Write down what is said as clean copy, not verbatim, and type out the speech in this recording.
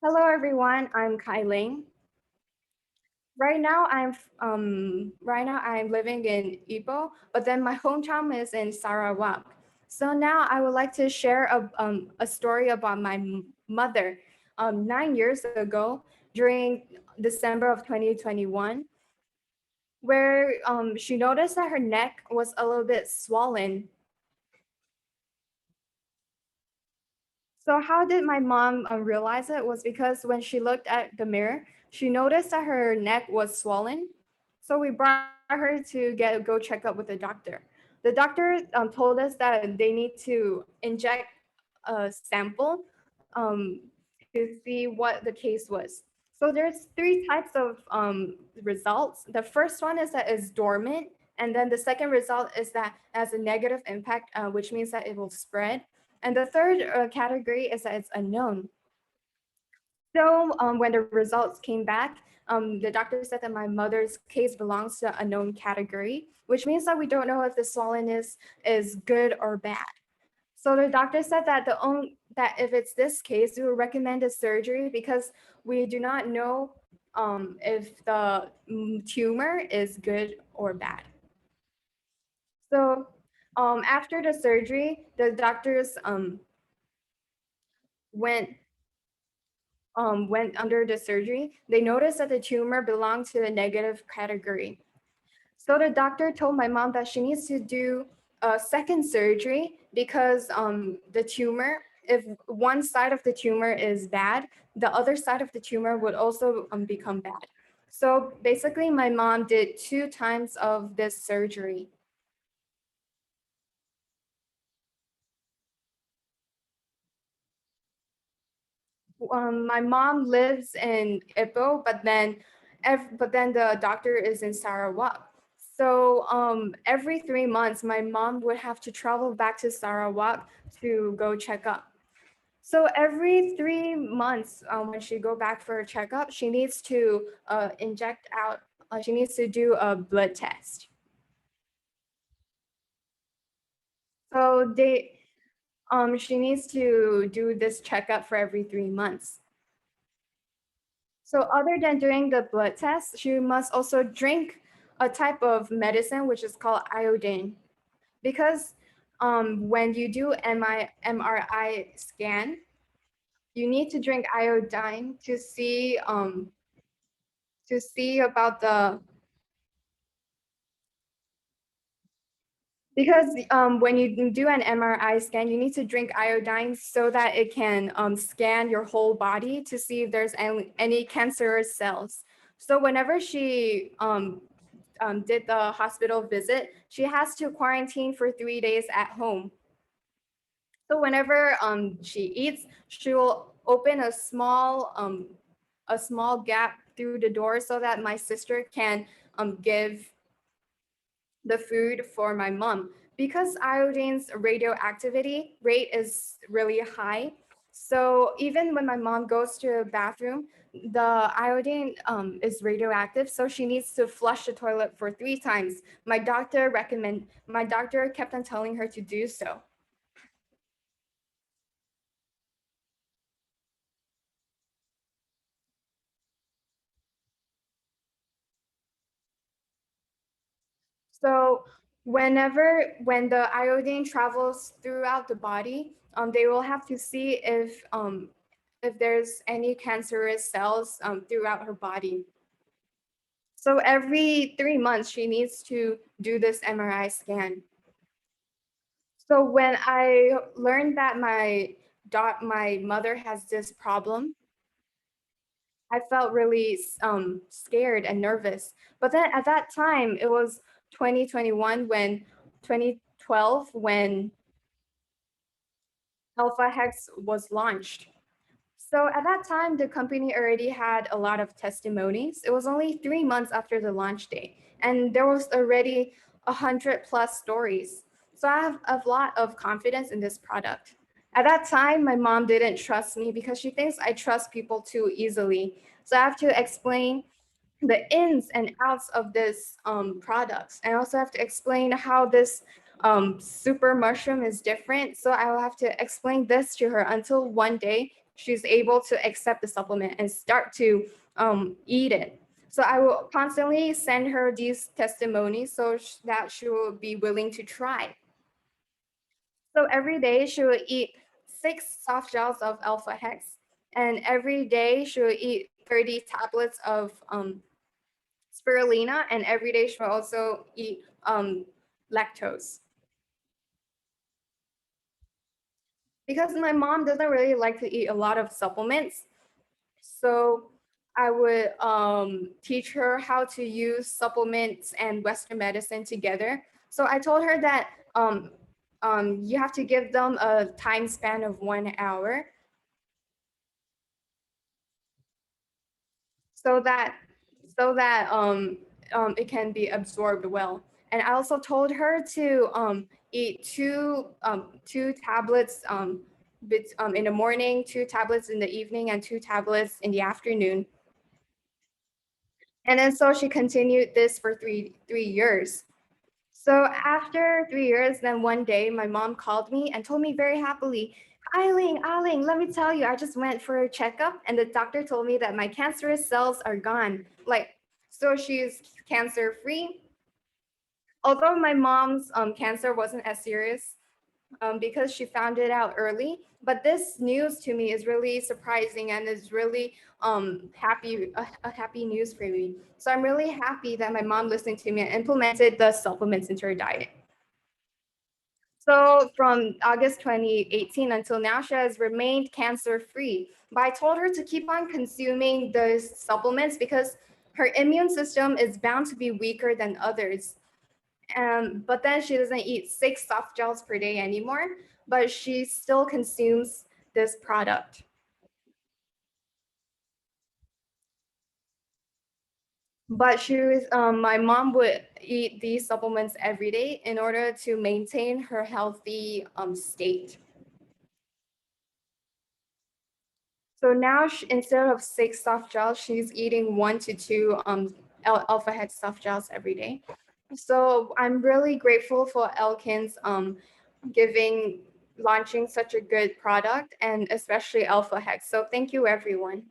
Hello everyone, I'm Ling. Right now I'm living in Ipoh, but then my hometown is in Sarawak. So now I would like to share a story about my mother. 9 years ago, during December of 2021, where she noticed that her neck was a little bit swollen. So how did my mom realize it was because when she looked at the mirror, she noticed that her neck was swollen. So we brought her to go check up with the doctor. The doctor told us that they need to inject a sample to see what the case was. So there's three types of results. The first one is that it's dormant, and then the second result is that it has a negative impact, which means that it will spread. And the third category is that it's unknown. So when the results came back, the doctor said that my mother's case belongs to the unknown category, which means that we don't know if the swollenness is good or bad. So the doctor said that that if it's this case, we would recommend a surgery because we do not know if the tumor is good or bad. So after the surgery, the doctors went went under the surgery, they noticed that the tumor belonged to the negative category. So the doctor told my mom that she needs to do a second surgery because the tumor, if one side of the tumor is bad, the other side of the tumor would also become bad. So basically, my mom did two times of this surgery. My mom lives in Ipoh, but then the doctor is in Sarawak. So every 3 months, my mom would have to travel back to Sarawak to go check up. So every 3 months, when she go back for a checkup, she needs to inject out. She needs to do a blood test. So she needs to do this checkup for every 3 months. So other than doing the blood test, she must also drink a type of medicine which is called iodine. Because when you do MRI scan, you need to drink iodine to see about the because when you do an MRI scan, you need to drink iodine so that it can scan your whole body to see if there's any cancerous cells. So whenever she did the hospital visit, she has to quarantine for 3 days at home. So whenever she eats, she will open a small gap through the door so that my sister can give the food for my mom. Because iodine's radioactivity rate is really high, so even when my mom goes to a bathroom, the iodine is radioactive, so she needs to flush the toilet for 3 times. My doctor kept on telling her to do so. So when the iodine travels throughout the body, they will have to see if there's any cancerous cells throughout her body. So every 3 months, she needs to do this MRI scan. So when I learned that my mother has this problem, I felt really scared and nervous. But then at that time, it was 2021 when 2012 when Alpha Hex was launched. So at that time, the company already had a lot of testimonies. It was only 3 months after the launch date, and there was already 100+ stories. So I have a lot of confidence in this product. At that time, my mom didn't trust me because she thinks I trust people too easily. So I have to explain the ins and outs of this products. I also have to explain how this super mushroom is different. So I will have to explain this to her until one day she's able to accept the supplement and start to eat it. So I will constantly send her these testimonies so that she will be willing to try. So every day she will eat 6 soft gels of alpha hex, and every day she will eat 30 tablets of spirulina, and every day she will also eat lactose. Because my mom doesn't really like to eat a lot of supplements, so I would teach her how to use supplements and Western medicine together. So I told her that you have to give them a time span of 1 hour so that it can be absorbed well. And I also told her to eat two tablets in the morning, 2 tablets in the evening, and 2 tablets in the afternoon. And then so she continued this for three years. So after 3 years, then one day my mom called me and told me very happily, Eiling, Eiling, let me tell you, I just went for a checkup and the doctor told me that my cancerous cells are gone. Like, so she's cancer free. Although my mom's cancer wasn't as serious because she found it out early, but this news to me is really surprising and is really a happy news for me. So I'm really happy that my mom listened to me and implemented the supplements into her diet. So from August 2018 until now, she has remained cancer free. But I told her to keep on consuming those supplements because her immune system is bound to be weaker than others. But then she doesn't eat 6 soft gels per day anymore, but she still consumes this product. But my mom would eat these supplements every day in order to maintain her healthy state. So now instead of 6 soft gels, she's eating 1 to 2 alpha head soft gels every day. So I'm really grateful for Elkins launching such a good product and especially Alpha Hex. So thank you everyone.